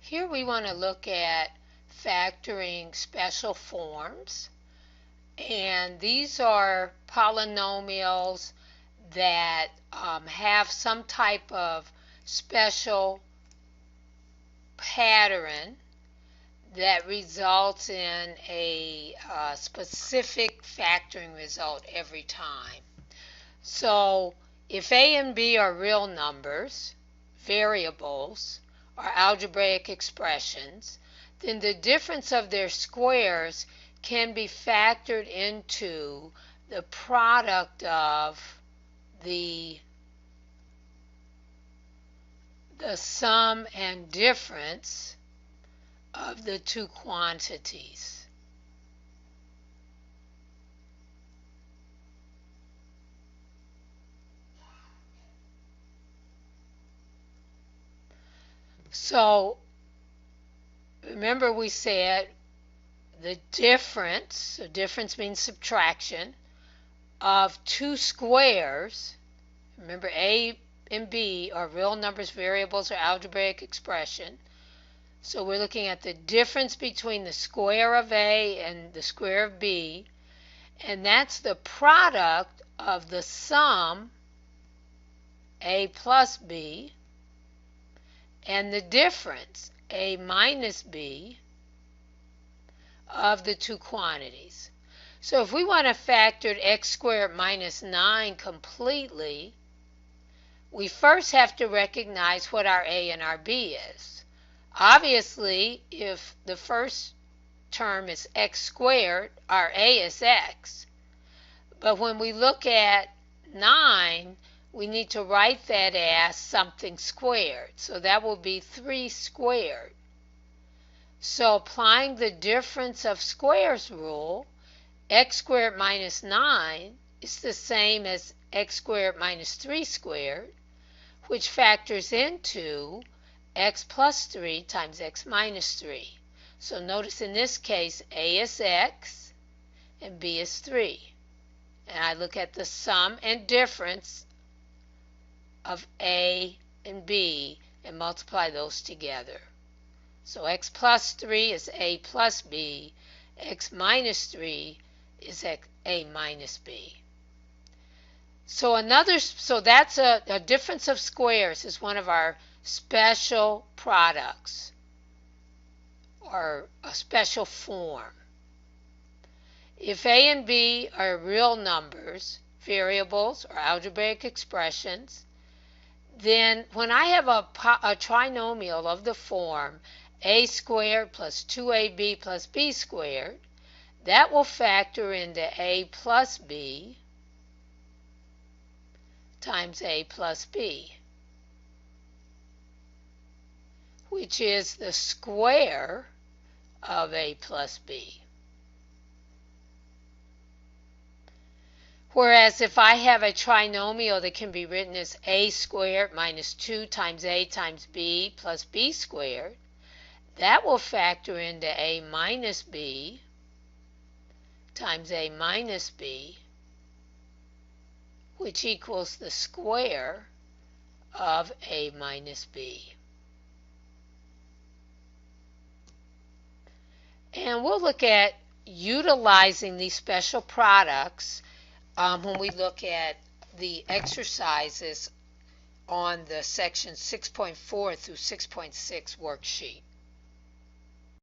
Here we want to look at factoring special forms, and these are polynomials that have some type of special pattern that results in a specific factoring result every time. So if A and B are real numbers, variables, or algebraic expressions, then the difference of their squares can be factored into the product of the sum and difference of the two quantities. So remember we said the difference, so difference means subtraction, of two squares. Remember A and B are real numbers, variables, or algebraic expression. So we're looking at the difference between the square of A and the square of B, and that's the product of the sum, A plus B, and the difference, A minus B, of the two quantities. So if we want to factor x squared minus 9 completely, we first have to recognize what our A and our B is. Obviously, if the first term is x squared, our A is x. But when we look at 9, we need to write that as something squared. So that will be 3 squared. So applying the difference of squares rule, x squared minus 9 is the same as x squared minus 3 squared, which factors into x plus 3 times x minus 3. So notice in this case, A is x and B is 3. And I look at the sum and difference of A and B and multiply those together. So x plus 3 is A plus B, x minus 3 is A minus B. So that's a difference of squares is one of our special products or a special form. If A and B are real numbers, variables, or algebraic expressions, then when I have a trinomial of the form a squared plus 2ab plus b squared, that will factor into a plus b times a plus b, which is the square of a plus b. Whereas if I have a trinomial that can be written as a squared minus 2 times a times b plus b squared, that will factor into a minus b times a minus b, which equals the square of a minus b. And we'll look at utilizing these special products when we look at the exercises on the section 6.4 through 6.6 worksheet.